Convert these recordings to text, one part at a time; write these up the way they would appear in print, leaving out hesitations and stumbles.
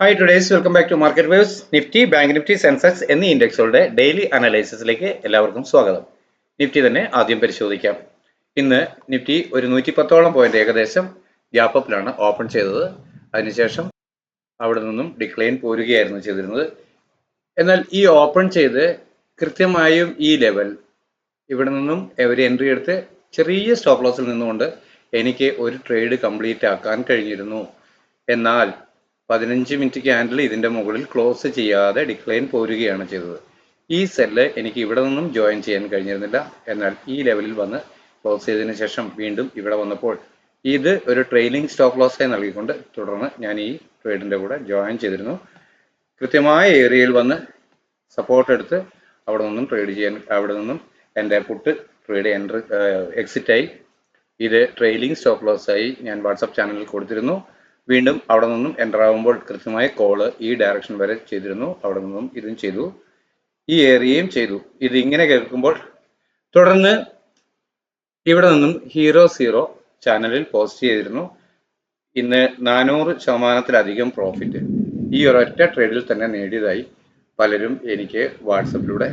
Hi, today's welcome back to Market Waves. Nifty, bank Nifty, Sensex എന്നീ ഇൻഡെക്സുകളുടെ daily അനലൈസിസിലേക്ക് എല്ലാവർക്കും സ്വാഗതം. Nifty തന്നെ ആദ്യം പരിശോധിക്കാം. ഇന്ന് നിഫ്റ്റി ഒരു 110ഓളം പോയിന്റ് ഏകദേശം ഗ്യാപ്പപ്പിലാണ് ഓപ്പൺ ചെയ്തത്. അതിനുശേഷം അവിടെ നിന്നും ഡിക്ലൈൻ പോരുകയായിരുന്നു ചെയ്തിരുന്നത്. എന്നാൽ ഈ ഓപ്പൺ ചെയ്ത് കൃത്യമായും ഈ ലെവൽ ഇവിടെ നിന്നും ഒരു എൻട്രി എടുത്ത് ചെറിയ സ്റ്റോപ്പ് ലോസിൽ നിന്നുകൊണ്ട് എനിക്ക് ഒരു ട്രേഡ് കംപ്ലീറ്റ് ആക്കാൻ കഴിഞ്ഞിരുന്നു. എന്നാൽ 15 മിനിറ്റ് ക്യാൻഡിൽ ഇതിന്റെ മുകളിൽ ക്ലോസ് ചെയ്യാതെ ഡിക്ലൈൻ പോരുകയാണ് ചെയ്തത്. ഈ സെല്ല് എനിക്ക് ഇവിടെ നിന്നും ജോയിൻ ചെയ്യാൻ കഴിഞ്ഞിരുന്നില്ല. എന്നാൽ ഈ ലെവലിൽ വന്ന് ക്ലോസ് ചെയ്തതിനു ശേഷം വീണ്ടും ഇവിടെ വന്നപ്പോൾ ഇത് ഒരു ട്രെയിലിംഗ് സ്റ്റോപ്പ് ലോസായി നൽകിക്കൊണ്ട് തുടർന്ന് ഞാൻ ഈ ട്രേഡിന്റെ കൂടെ ജോയിൻ ചെയ്തിരുന്നു. കൃത്യമായ ഏരിയയിൽ വന്ന് സപ്പോർട്ട് എടുത്ത് അവിടെ നിന്നും ട്രേഡ് ചെയ്യാൻ, അവിടെ നിന്നും എൻ്റെ പുട്ട് ട്രേഡ് എക്സിറ്റായി. ഇത് ട്രെയിലിംഗ് സ്റ്റോപ്പ് ലോസായി ഞാൻ വാട്സപ്പ് ചാനലിൽ കൊടുത്തിരുന്നു. വീണ്ടും അവിടെ നിന്നും എൻ്റർ ആകുമ്പോൾ കൃത്യമായ കോള് ഈ ഡയറക്ഷൻ വരെ ചെയ്തിരുന്നു. അവിടെ നിന്നും ഇതും ചെയ്തു, ഈ ഏരിയയും ചെയ്തു. ഇത് ഇങ്ങനെ കേൾക്കുമ്പോൾ തുടർന്ന് ഇവിടെ നിന്നും ഹീറോ സീറോ ചാനലിൽ പോസ്റ്റ് ചെയ്തിരുന്നു. ഇന്ന് 400% പ്രോഫിറ്റ് ഈ ഒരൊറ്റ ട്രേഡിൽ തന്നെ നേടിയതായി പലരും എനിക്ക് വാട്സപ്പിലൂടെ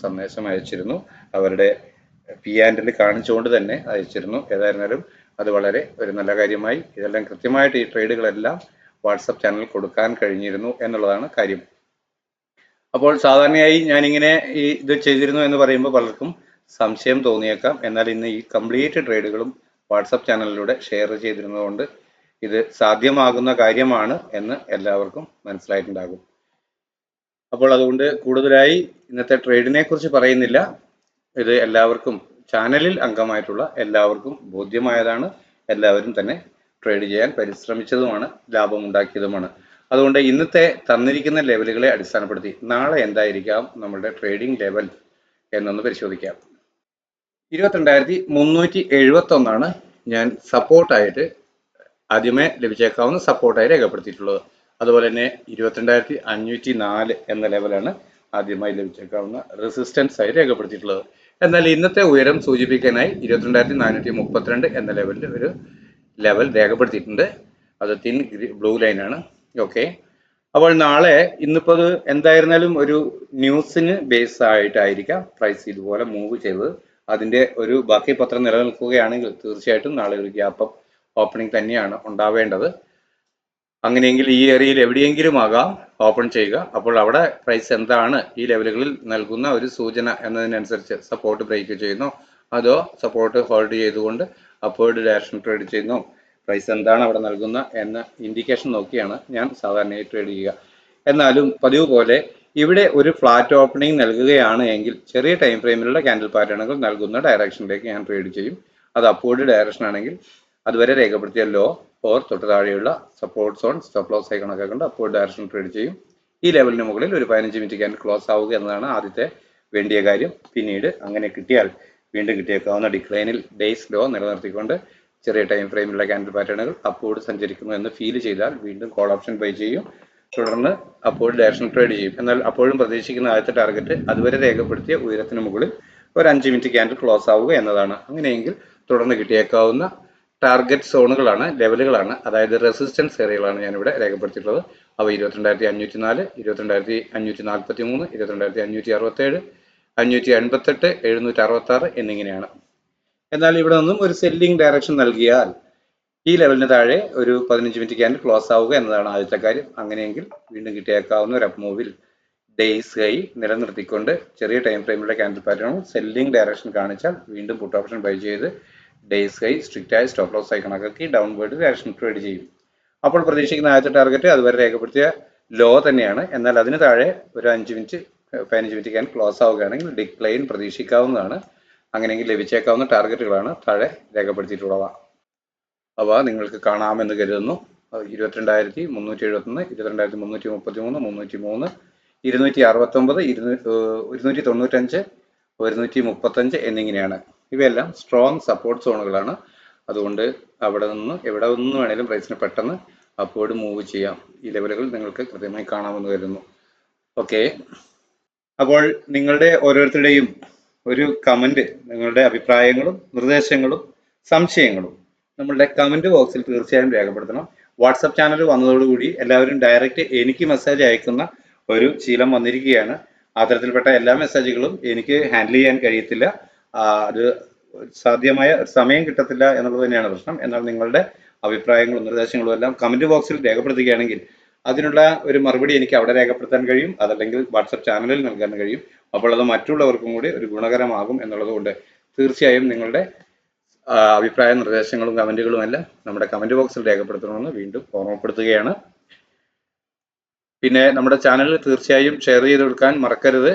സന്ദേശം അയച്ചിരുന്നു. അവരുടെ P&L കാണിച്ചുകൊണ്ട് തന്നെ അയച്ചിരുന്നു. ഏതായിരുന്നാലും അത് വളരെ ഒരു നല്ല കാര്യമായി. ഇതെല്ലാം കൃത്യമായിട്ട് ഈ ട്രേഡുകളെല്ലാം വാട്സപ്പ് ചാനലിൽ കൊടുക്കാൻ കഴിഞ്ഞിരുന്നു എന്നുള്ളതാണ് കാര്യം. അപ്പോൾ സാധാരണയായി ഞാനിങ്ങനെ ഇത് ചെയ്തിരുന്നു എന്ന് പറയുമ്പോൾ പലർക്കും സംശയം തോന്നിയേക്കാം. എന്നാൽ ഇന്ന് ഈ കംപ്ലീറ്റ് ട്രേഡുകളും വാട്സപ്പ് ചാനലിലൂടെ ഷെയർ ചെയ്തിരുന്നതുകൊണ്ട് ഇത് സാധ്യമാകുന്ന കാര്യമാണ് എന്ന് എല്ലാവർക്കും മനസ്സിലായിട്ടുണ്ടാകും. അപ്പോൾ അതുകൊണ്ട് കൂടുതലായി ഇന്നത്തെ ട്രേഡിനെ കുറിച്ച് പറയുന്നില്ല. ഇത് എല്ലാവർക്കും ചാനലിൽ അംഗമായിട്ടുള്ള എല്ലാവർക്കും ബോധ്യമായതാണ്. എല്ലാവരും തന്നെ ട്രേഡ് ചെയ്യാൻ പരിശ്രമിച്ചതുമാണ്, ലാഭമുണ്ടാക്കിയതുമാണ്. അതുകൊണ്ട് ഇന്നത്തെ തന്നിരിക്കുന്ന ലെവലുകളെ അടിസ്ഥാനപ്പെടുത്തി നാളെ എന്തായിരിക്കാം നമ്മുടെ ട്രേഡിംഗ് ലെവൽ എന്നൊന്ന് പരിശോധിക്കാം. 22,371 ഞാൻ സപ്പോർട്ടായിട്ട് ആദ്യമേ ലഭിച്ചേക്കാവുന്ന സപ്പോർട്ടായി രേഖപ്പെടുത്തിയിട്ടുള്ളത്. അതുപോലെ തന്നെ 22,504 എന്ന ലെവലാണ് ആദ്യമായി ലഭിച്ചേക്കാവുന്ന റെസിസ്റ്റൻസ് ആയി രേഖപ്പെടുത്തിയിട്ടുള്ളത്. എന്നാൽ ഇന്നത്തെ ഉയരം സൂചിപ്പിക്കാനായി 22,432 എന്ന ലെവലിൽ ഒരു ലെവൽ രേഖപ്പെടുത്തിയിട്ടുണ്ട്. അത് തിൻ ബ്ലൂ ലൈനാണ്. ഓക്കെ, അപ്പോൾ നാളെ ഇന്നിപ്പോൾ അത് എന്തായിരുന്നാലും ഒരു ന്യൂസിന് ബേസ് ആയിട്ടായിരിക്കാം പ്രൈസ് ഇതുപോലെ മൂവ് ചെയ്തത്. അതിന്റെ ഒരു ബാക്കി പത്രം നിലനിൽക്കുകയാണെങ്കിൽ തീർച്ചയായിട്ടും നാളെ ഒരു ഗ്യാപ്പ് ഓപ്പണിംഗ് തന്നെയാണ് ഉണ്ടാവേണ്ടത്. അങ്ങനെയെങ്കിൽ ഈ ഏരിയയിൽ എവിടെയെങ്കിലും ആകാം ഓപ്പൺ ചെയ്യുക. അപ്പോൾ അവിടെ പ്രൈസ് എന്താണ് ഈ ലെവലുകളിൽ നൽകുന്ന ഒരു സൂചന എന്നതിനനുസരിച്ച് സപ്പോർട്ട് ബ്രേക്ക് ചെയ്യുന്നു, അതോ സപ്പോർട്ട് ഹോൾഡ് ചെയ്തുകൊണ്ട് അപ്വേർഡ് ഡയറക്ഷൻ ട്രേഡ് ചെയ്യുന്നു, പ്രൈസ് എന്താണ് അവിടെ നൽകുന്ന എന്ന ഇൻഡിക്കേഷൻ നോക്കിയാണ് ഞാൻ സാധാരണയായി ട്രേഡ് ചെയ്യുക. എന്നാലും പതിവ് പോലെ ഇവിടെ ഒരു ഫ്ലാറ്റ് ഓപ്പണിംഗ് നൽകുകയാണ് എങ്കിൽ ചെറിയ ടൈം ഫ്രെയിമിലുള്ള ക്യാൻഡിൽ പാറ്റേണുകൾ നൽകുന്ന ഡയറക്ഷനിലേക്ക് ഞാൻ ട്രേഡ് ചെയ്യും. അത് അപ്വേർഡ് ഡയറക്ഷൻ ആണെങ്കിൽ അതുവരെ രേഖപ്പെടുത്തിയ ലോ ഓർ തൊട്ട് താഴെയുള്ള സപ്പോർട്ട് സോൺ സ്റ്റോപ്പ് ലോസ് ആയി കണക്കാക്കേണ്ട അപ്വേർഡ് ഡയറക്ഷൻ ട്രേഡ് ചെയ്യും. ഈ ലെവലിന് മുകളിൽ ഒരു 15 മിനിറ്റ് ക്യാൻഡിൽ ക്ലോസ് ആവുക എന്നതാണ് ആദ്യത്തെ വേണ്ടിയ കാര്യം. പിന്നീട് അങ്ങനെ കിട്ടിയാൽ വീണ്ടും കിട്ടിയേക്കാവുന്ന ഡിക്ലൈനിൽ ഡേയ്സ് ലോ നിലനിർത്തിക്കൊണ്ട് ചെറിയ ടൈം ഫ്രെയിമിലുള്ള ക്യാൻഡിൽ പാറ്റേണുകൾ അപ്വേർഡ് സഞ്ചരിക്കുന്നു എന്ന് ഫീൽ ചെയ്താൽ വീണ്ടും കോൾ ഓപ്ഷൻ ബൈ ചെയ്യും. തുടർന്ന് അപ്വേർഡ് ഡയറക്ഷൻ ട്രേഡ് ചെയ്യും. എന്നാൽ അപ്പോഴും പ്രതീക്ഷിക്കുന്ന ആദ്യത്തെ ടാർഗറ്റ് അതുവരെ രേഖപ്പെടുത്തിയ ഉയരത്തിന് മുകളിൽ ഒരു 5 മിനിറ്റ് ക്യാൻഡിൽ ക്ലോസ് ആവുക എന്നതാണ്. അങ്ങനെയെങ്കിൽ തുടർന്ന് കിട്ടിയേക്കാവുന്ന ടാർഗറ്റ് സോണുകളാണ്, ലെവലുകളാണ്, അതായത് റെസിസ്റ്റൻസ് ഏരിയകളാണ് ഞാനിവിടെ രേഖപ്പെടുത്തിയിട്ടുള്ളത്. അവ 22,504, 22,543, 22,567, 588, 766 എന്നിങ്ങനെയാണ്. എന്നാൽ ഇവിടെ നിന്നും ഒരു സെല്ലിംഗ് ഡയറക്ഷൻ നൽകിയാൽ ഈ ലെവലിന് താഴെ ഒരു 15 മിനിറ്റ് ക്യാൻഡിൽ ക്ലോസ് ആവുക എന്നതാണ് ആദ്യത്തെ കാര്യം. അങ്ങനെയെങ്കിൽ വീണ്ടും കിട്ടിയേക്കാവുന്ന ഒരു അപ്പ് മൂവിൽ ഡേയ്സ് ഹൈ നിലനിർത്തിക്കൊണ്ട് ചെറിയ ടൈം ഫ്രെയിമിലുള്ള ക്യാൻഡിൽ പാറ്റേണും സെല്ലിംഗ് ഡയറക്ഷൻ കാണിച്ചാൽ വീണ്ടും പുട്ട് ഓപ്ഷൻ ബൈ ചെയ്ത് ഡേയ്സ് ഹൈ സ്ട്രിക്റ്റ് ആയി സ്റ്റോപ്പ് ലോസ് ആയി കണക്കാക്കി ഡൗൺവേർഡ് ഡയറക്ഷൻ ട്രേഡ് ചെയ്യും. അപ്പോൾ പ്രതീക്ഷിക്കുന്ന ആദ്യത്തെ ടാർഗറ്റ് അതുവരെ രേഖപ്പെടുത്തിയ ലോ തന്നെയാണ്. എന്നാൽ അതിന് താഴെ ഒരു 15 മിനിറ്റ് ക്യാൻഡിൽ ക്ലോസ് ആവുകയാണെങ്കിൽ ഡിക്ലൈൻ പ്രതീക്ഷിക്കാവുന്നതാണ്. അങ്ങനെയെങ്കിൽ ലഭിച്ചേക്കാവുന്ന ടാർഗറ്റുകളാണ് താഴെ രേഖപ്പെടുത്തിയിട്ടുള്ളവ. അവ നിങ്ങൾക്ക് കാണാമെന്ന് കരുതുന്നു. 22,371, 22,333, 303, 269, 295, 135 എന്നിങ്ങനെയാണ്. ഇവയെല്ലാം സ്ട്രോങ് സപ്പോർട്ട് സോണുകളാണ്. അതുകൊണ്ട് അവിടെ നിന്ന് എവിടെ നിന്ന് വേണേലും പ്രൈസിന് പെട്ടെന്ന് അപ്വേർഡ് മൂവ് ചെയ്യാം. ഈ ലെവലുകൾ നിങ്ങൾക്ക് കൃത്യമായി കാണാമെന്ന് കരുതുന്നു. ഓക്കെ, അപ്പോൾ നിങ്ങളുടെ ഓരോരുത്തരുടെയും ഒരു കമന്റ്, നിങ്ങളുടെ അഭിപ്രായങ്ങളും നിർദ്ദേശങ്ങളും സംശയങ്ങളും നമ്മളുടെ കമന്റ് ബോക്സിൽ തീർച്ചയായും രേഖപ്പെടുത്തണം. വാട്സപ്പ് ചാനൽ വന്നതോടുകൂടി എല്ലാവരും ഡയറക്റ്റ് എനിക്ക് മെസ്സേജ് അയക്കുന്ന ഒരു ശീലം വന്നിരിക്കുകയാണ്. അത്തരത്തിൽപ്പെട്ട എല്ലാ മെസ്സേജുകളും എനിക്ക് ഹാൻഡിൽ ചെയ്യാൻ കഴിയത്തില്ല. അത് സാധ്യമായ സമയം കിട്ടത്തില്ല എന്നുള്ളത് തന്നെയാണ് പ്രശ്നം. എന്നാൽ നിങ്ങളുടെ അഭിപ്രായങ്ങളും നിർദ്ദേശങ്ങളും എല്ലാം കമന്റ് ബോക്സിൽ രേഖപ്പെടുത്തുകയാണെങ്കിൽ അതിനുള്ള ഒരു മറുപടി എനിക്ക് അവിടെ രേഖപ്പെടുത്താൻ കഴിയും, അതല്ലെങ്കിൽ വാട്സപ്പ് ചാനലിൽ നൽകാൻ കഴിയും. അപ്പോൾ അത് മറ്റുള്ളവർക്കും കൂടി ഒരു ഗുണകരമാകും എന്നുള്ളത് കൊണ്ട് തീർച്ചയായും നിങ്ങളുടെ അഭിപ്രായ നിർദ്ദേശങ്ങളും കമന്റുകളും എല്ലാം നമ്മുടെ കമന്റ് ബോക്സിൽ രേഖപ്പെടുത്തണമെന്ന് വീണ്ടും ഓർമ്മപ്പെടുത്തുകയാണ്. പിന്നെ നമ്മുടെ ചാനൽ തീർച്ചയായും ഷെയർ ചെയ്ത് കൊടുക്കാൻ മറക്കരുത്.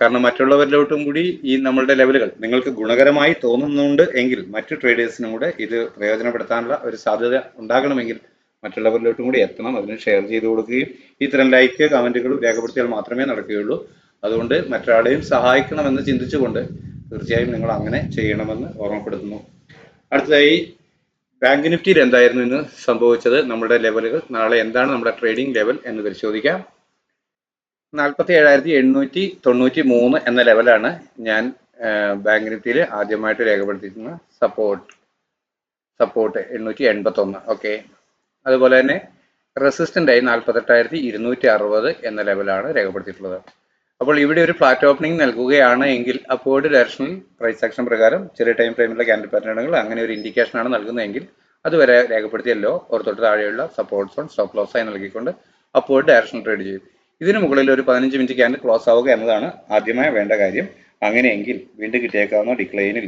കാരണം മറ്റുള്ളവരിലോട്ടും കൂടി ഈ നമ്മളുടെ ലെവലുകൾ നിങ്ങൾക്ക് ഗുണകരമായി തോന്നുന്നുണ്ട് എങ്കിൽ മറ്റു ട്രേഡേഴ്സിനും കൂടെ ഇത് പ്രയോജനപ്പെടുത്താനുള്ള ഒരു സാധ്യത ഉണ്ടാകണമെങ്കിൽ മറ്റുള്ളവരിലോട്ടും കൂടി എത്തണം. അതിന് ഷെയർ ചെയ്ത് കൊടുക്കുകയും ഇത്തരം ലൈക്ക് കമന്റുകളും രേഖപ്പെടുത്തിയാൽ മാത്രമേ നടക്കുകയുള്ളൂ. അതുകൊണ്ട് മറ്റൊരാളെയും സഹായിക്കണമെന്ന് ചിന്തിച്ചുകൊണ്ട് തീർച്ചയായും നിങ്ങൾ അങ്ങനെ ചെയ്യണമെന്ന് ഓർമ്മപ്പെടുത്തുന്നു. അടുത്തതായി ബാങ്ക് നിഫ്റ്റിയിൽ എന്തായിരുന്നു ഇന്ന് സംഭവിച്ചത്, നമ്മുടെ ലെവലുകൾ, നാളെ എന്താണ് നമ്മുടെ ട്രേഡിംഗ് ലെവൽ എന്ന് പരിശോധിക്കാം. 47,893 എന്ന ലെവലാണ് ഞാൻ ബാങ്ക് നിഫ്റ്റിയിൽ ആദ്യമായിട്ട് രേഖപ്പെടുത്തിയിരിക്കുന്ന സപ്പോർട്ട് 881. ഓക്കെ, അതുപോലെ തന്നെ റെസിസ്റ്റന്റ് ആയി 48,260 എന്ന ലെവലാണ് രേഖപ്പെടുത്തിയിട്ടുള്ളത്. അപ്പോൾ ഇവിടെ ഒരു ഫ്ലാറ്റ് ഓപ്പണിംഗ് നൽകുകയാണ് എങ്കിൽ അപ്വേർഡ് ഡയറക്ഷണൽ പ്രൈസ് ആക്ഷൻ പ്രകാരം ചെറിയ ടൈം ഫ്രെയിമിലെ ക്യാൻഡിൽ പാറ്റേണുകൾ അങ്ങനെ ഒരു ഇൻഡിക്കേഷൻ ആണ് നൽകുന്നതെങ്കിൽ അതുവരെ രേഖപ്പെടുത്തിയല്ലോ ഒരു തൊട്ട് താഴെയുള്ള സപ്പോർട്ട് സോൺ സ്റ്റോപ്പ് ലോസ് ആയി നൽകിക്കൊണ്ട് അപ്വേർഡ് ഡയറക്ഷണൽ ട്രേഡ് ചെയ്യും. ഇതിന് മുകളിൽ ഒരു 15 മിനിറ്റ് ക്യാൻഡിൽ ക്ലോസ് ആവുക എന്നതാണ് ആദ്യമായി വേണ്ട കാര്യം. അങ്ങനെയെങ്കിൽ വീണ്ടും കിട്ടിയേക്കാവുന്ന ഡിക്ലൈനിൽ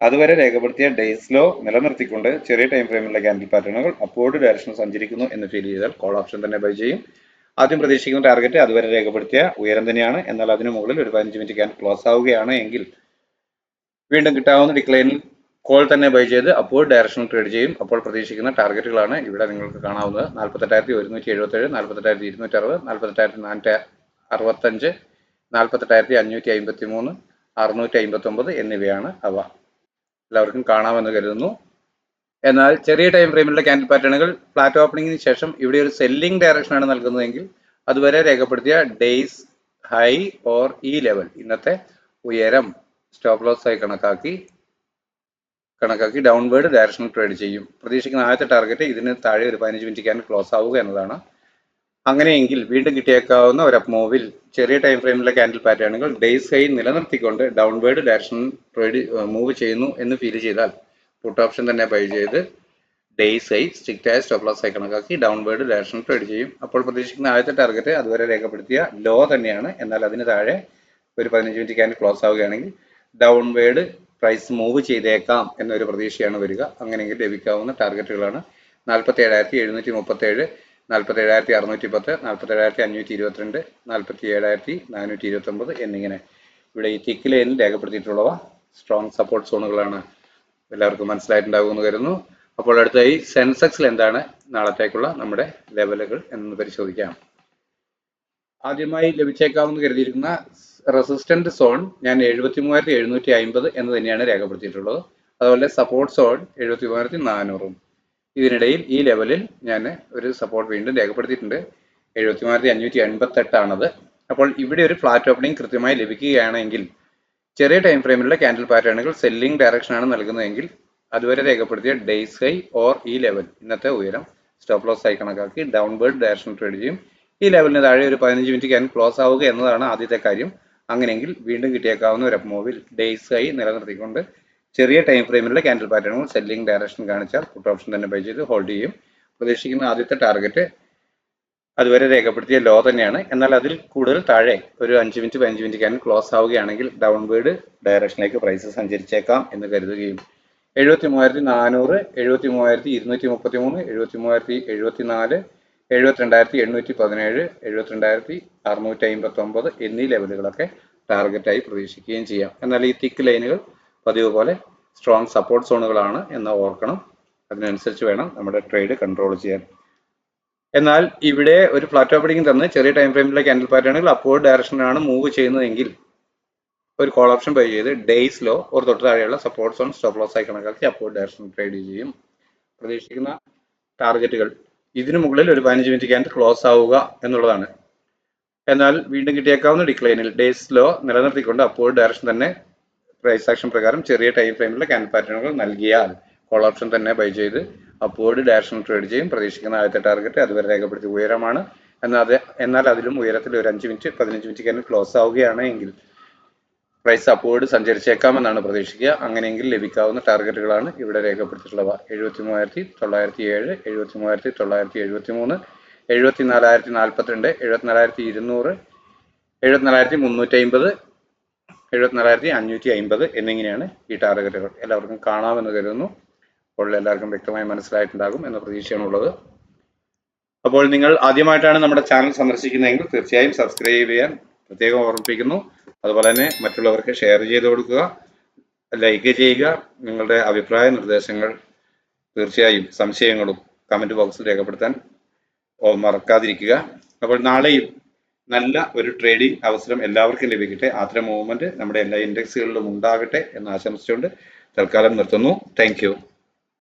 അതുവരെ രേഖപ്പെടുത്തിയ ഡേയ്സ് ലോ നിലനിർത്തിക്കൊണ്ട് ചെറിയ ടൈം ഫ്രെയിമിലെ ക്യാൻഡിൽ പാറ്റേണുകൾ അപ്വേർഡ് ഡയറക്ഷനിൽ സഞ്ചരിക്കുന്നു എന്ന് ഫീൽ ചെയ്താൽ കോൾ ഓപ്ഷൻ തന്നെ ബൈ ചെയ്യും. ആദ്യം പ്രതീക്ഷിക്കുന്ന ടാർഗറ്റ് അതുവരെ രേഖപ്പെടുത്തിയ ഉയരം തന്നെയാണ്. എന്നാൽ അതിന് മുകളിൽ ഒരു 15 മിനിറ്റ് ക്യാൻഡിൽ ക്ലോസ് ആവുകയാണ് എങ്കിൽ വീണ്ടും കിട്ടാവുന്ന ഡിക്ലൈനിൽ കോൾ തന്നെ ബൈ ചെയ്ത് അപ്വേർഡ് ഡയറക്ഷനിൽ ട്രേഡ് ചെയ്യും. അപ്പോൾ പ്രതീക്ഷിക്കുന്ന ടാർഗറ്റുകളാണ് ഇവിടെ നിങ്ങൾക്ക് കാണാവുന്നത്. 48,177, 48,260, 48,465, 48,553, 659 എന്നിവയാണ് അവ. എല്ലാവർക്കും കാണാമെന്ന് കരുതുന്നു. എന്നാൽ ചെറിയ ടൈം ഫ്രെയിമിലുള്ള ക്യാൻഡിൽ പാറ്റേണുകൾ ഫ്ലാറ്റ് ഓപ്പണിംഗിന് ശേഷം ഇവിടെ ഒരു സെല്ലിംഗ് ഡയറക്ഷൻ ആണ് നൽകുന്നതെങ്കിൽ അതുവരെ രേഖപ്പെടുത്തിയ ഡേയ്സ് ഹൈ ഓർ ഈ ലെവൽ ഇന്നത്തെ ഉയരം സ്റ്റോപ്പ് ലോസ് ആയി കണക്കാക്കി ഡൗൺവേർഡ് ഡയറക്ഷനിൽ ട്രേഡ് ചെയ്യും. പ്രതീക്ഷിക്കുന്ന ആദ്യത്തെ ടാർഗറ്റ് ഇതിന് താഴെ ഒരു 15 മിനിറ്റ് ക്യാൻഡിൽ ക്ലോസ് ആവുക എന്നതാണ്. അങ്ങനെയെങ്കിൽ വീണ്ടും കിട്ടിയേക്കാവുന്ന ഒരു അപ്പ് മൂവിൽ ചെറിയ ടൈം ഫ്രെയിമിലെ ക്യാൻഡിൽ പാറ്റേണുകൾ ഡേയ്സ് ഹൈ നിലനിർത്തിക്കൊണ്ട് ഡൗൺവേർഡ് ഡയറക്ഷനിൽ ട്രേഡ് മൂവ് ചെയ്യുന്നു എന്ന് ഫീൽ ചെയ്താൽ പുട്ട് ഓപ്ഷൻ തന്നെ ബൈ ചെയ്ത് ഡേയ്സ് ഹൈ സ്ട്രിക്റ്റ് ആയ സ്റ്റോപ്പ് ലോസ് ആയി കണക്കാക്കി ഡൗൺവേർഡ് ഡയറക്ഷനിൽ ട്രേഡ് ചെയ്യും. അപ്പോൾ പ്രതീക്ഷിക്കുന്ന ആദ്യത്തെ ടാർഗറ്റ് അതുവരെ രേഖപ്പെടുത്തിയ ലോ തന്നെയാണ്. എന്നാൽ അതിന് താഴെ ഒരു 15 മിനിറ്റ് ക്യാൻഡിൽ ക്ലോസ് ആവുകയാണെങ്കിൽ ഡൗൺവേർഡ് പ്രൈസ് മൂവ് ചെയ്തേക്കാം എന്നൊരു പ്രതീക്ഷയാണ് വരിക. അങ്ങനെയെങ്കിൽ ലഭിക്കാവുന്ന ടാർഗറ്റുകളാണ് 47,737, 47,610, 47,522, 47,429 എന്നിങ്ങനെ. ഇവിടെ ഈ തിക്ക് ലൈനിൽ രേഖപ്പെടുത്തിയിട്ടുള്ളവ സ്ട്രോങ് സപ്പോർട്ട് സോണുകളാണ്. എല്ലാവർക്കും മനസ്സിലായിട്ടുണ്ടാകുമെന്ന് കരുതുന്നു. അപ്പോൾ അടുത്തായി സെൻസെക്സിൽ എന്താണ് നാളത്തേക്കുള്ള നമ്മുടെ ലെവലുകൾ എന്ന് പരിശോധിക്കാം. ആദ്യമായി ലഭിച്ചേക്കാമെന്ന് കരുതിയിരിക്കുന്ന റെസിസ്റ്റന്റ് സോൺ ഞാൻ 73,750 എന്ന് തന്നെയാണ് രേഖപ്പെടുത്തിയിട്ടുള്ളത്. അതുപോലെ സപ്പോർട്ട് സോൺ 73,400. ഇതിനിടയിൽ ഈ ലെവലിൽ ഞാൻ ഒരു സപ്പോർട്ട് വീണ്ടും രേഖപ്പെടുത്തിയിട്ടുണ്ട്. 73,588 ആണത്. അപ്പോൾ ഇവിടെ ഒരു ഫ്ലാറ്റ് ഓപ്പണിംഗ് കൃത്യമായി ലഭിക്കുകയാണെങ്കിൽ ചെറിയ ടൈം ഫ്രെയിമിലുള്ള ക്യാൻഡിൽ പാറ്റേണുകൾ സെല്ലിംഗ് ഡയറക്ഷനാണ് നൽകുന്നതെങ്കിൽ അതുവരെ രേഖപ്പെടുത്തിയ ഡേയ്സ് ഹൈ ഓർ ഈ ലെവൽ ഇന്നത്തെ ഉയരം സ്റ്റോപ്പ് ലോസ് ആയി കണക്കാക്കി ഡൗൺവേർഡ് ഡയറക്ഷൻ ട്രേഡ് ചെയ്യും. ഈ ലെവലിന് താഴെ ഒരു 15 മിനിറ്റ് ക്യാൻഡിൽ ക്ലോസ് ആവുക എന്നതാണ് ആദ്യത്തെ കാര്യം. അങ്ങനെയെങ്കിൽ വീണ്ടും കിട്ടിയേക്കാവുന്ന ഒരു അപ്പ് മൂവിൽ ഡേയ്സ് ഹൈ നിലനിർത്തിക്കൊണ്ട് ചെറിയ ടൈം ഫ്രെയിമിലുള്ള ക്യാൻഡിൽ പാറ്റേണുകൾ സെല്ലിംഗ് ഡയറക്ഷൻ കാണിച്ചാൽ പുട്ട് ഓപ്ഷൻ തന്നെ ബൈ ചെയ്ത് ഹോൾഡ് ചെയ്യും. പ്രതീക്ഷിക്കുന്ന ആദ്യത്തെ ടാർഗറ്റ് അതുവരെ രേഖപ്പെടുത്തിയ ലോ തന്നെയാണ്. എന്നാൽ അതിൽ കൂടുതൽ താഴെ ഒരു 5 മിനിറ്റ് 15 മിനിറ്റ് ക്യാൻഡിൽ ക്ലോസ് ആവുകയാണെങ്കിൽ ഡൗൺവേർഡ് ഡയറക്ഷനിലേക്ക് പ്രൈസ് സഞ്ചരിച്ചേക്കാം എന്ന് കരുതുകയും 73,400, 73,233, 73,074, 72,817, 72,659 എന്നീ ലെവലുകളൊക്കെ ടാർഗറ്റായി പ്രതീക്ഷിക്കുകയും ചെയ്യാം. എന്നാൽ ഈ തിക്ക് ലൈനുകൾ പതിവ് പോലെ സ്ട്രോങ് സപ്പോർട്ട് സോണുകളാണ് എന്ന് ഓർക്കണം. അതിനനുസരിച്ച് വേണം നമ്മുടെ ട്രേഡ് കൺട്രോൾ ചെയ്യാൻ. എന്നാൽ ഇവിടെ ഒരു ഫ്ലാറ്റ് ഓപ്പണിംഗ് തന്ന് ചെറിയ ടൈം ഫ്രെയിമിലെ ക്യാൻഡിൽ പാറ്റേണുകൾ അപ്വേർഡ് ഡയറക്ഷനിലാണ് മൂവ് ചെയ്യുന്നതെങ്കിൽ ഒരു കോൾ ഓപ്ഷൻ ബൈ ചെയ്ത് ഡേയ്സ് ലോ ഒരു തൊട്ട് താഴെയുള്ള സപ്പോർട്ട് സോൺ സ്റ്റോപ്പ് ലോസ് ആയി കണക്കാക്കി അപ്വേർഡ് ഡയറക്ഷൻ ട്രേഡ് ചെയ്യും. പ്രതീക്ഷിക്കുന്ന ടാർഗറ്റുകൾ ഇതിനു മുകളിൽ ഒരു 15 മിനിറ്റ് ക്യാൻഡിൽ ക്ലോസ് ആവുക എന്നുള്ളതാണ്. എന്നാൽ വീണ്ടും കിട്ടിയേക്കാവുന്ന ഡിക്ലൈനിൽ ഡേയ്സ് ലോ നിലനിർത്തിക്കൊണ്ട് അപ്വേർഡ് ഡയറക്ഷൻ തന്നെ പ്രൈസ് ആക്ഷൻ പ്രകാരം ചെറിയ ടൈം ഫ്രെയിമിലെ ക്യാൻഡിൽ പാറ്റേണുകൾ നൽകിയാൽ കോൾ ഓപ്ഷൻ തന്നെ ബൈ ചെയ്ത് അപ്വേർഡ് ഡയറക്ഷൻ ട്രേഡ് ചെയ്യും. പ്രതീക്ഷിക്കുന്ന ആദ്യത്തെ ടാർഗറ്റ് അതുവരെ രേഖപ്പെടുത്തിയ ഉയരമാണ്. എന്നാൽ അതിലും ഉയരത്തിൽ ഒരു 5 മിനിറ്റ് 15 മിനിറ്റ് കഴിഞ്ഞ് ക്ലോസ് ആവുകയാണ് എങ്കിൽ പ്രൈസ് അപ്വേർഡ് സഞ്ചരിച്ചേക്കാമെന്നാണ് പ്രതീക്ഷിക്കുക. അങ്ങനെയെങ്കിൽ ലഭിക്കാവുന്ന ടാർഗറ്റുകളാണ് ഇവിടെ രേഖപ്പെടുത്തിയിട്ടുള്ളവ. 73,907, 73,973, 74,042, 74,200, 74,350, 74,550 എന്നിങ്ങനെയാണ് ഈ ടാർഗറ്റുകൾ. എല്ലാവർക്കും കാണാമെന്ന് കരുതുന്നു. അപ്പോൾ എല്ലാവർക്കും വ്യക്തമായി മനസ്സിലായിട്ടുണ്ടാകും എന്ന പ്രതീക്ഷയാണുള്ളത്. അപ്പോൾ നിങ്ങൾ ആദ്യമായിട്ടാണ് നമ്മുടെ ചാനൽ സന്ദർശിക്കുന്നതെങ്കിൽ തീർച്ചയായും സബ്സ്ക്രൈബ് ചെയ്യാൻ പ്രത്യേകം ഓർമ്മിപ്പിക്കുന്നു. അതുപോലെ തന്നെ മറ്റുള്ളവർക്ക് ഷെയർ ചെയ്ത് കൊടുക്കുക, ലൈക്ക് ചെയ്യുക. നിങ്ങളുടെ അഭിപ്രായ നിർദ്ദേശങ്ങൾ തീർച്ചയായും സംശയങ്ങളും കമന്റ് ബോക്സിൽ രേഖപ്പെടുത്താൻ മറക്കാതിരിക്കുക. അപ്പോൾ നാളെയും നല്ല ഒരു ട്രേഡിംഗ് അവസരം എല്ലാവർക്കും ലഭിക്കട്ടെ. അത്തരം മൂവ്മെന്റ് നമ്മുടെ എല്ലാ ഇൻഡെക്സുകളിലും ഉണ്ടാകട്ടെ എന്ന് ആശംസിച്ചുകൊണ്ട് തൽക്കാലം നിർത്തുന്നു. Thank you.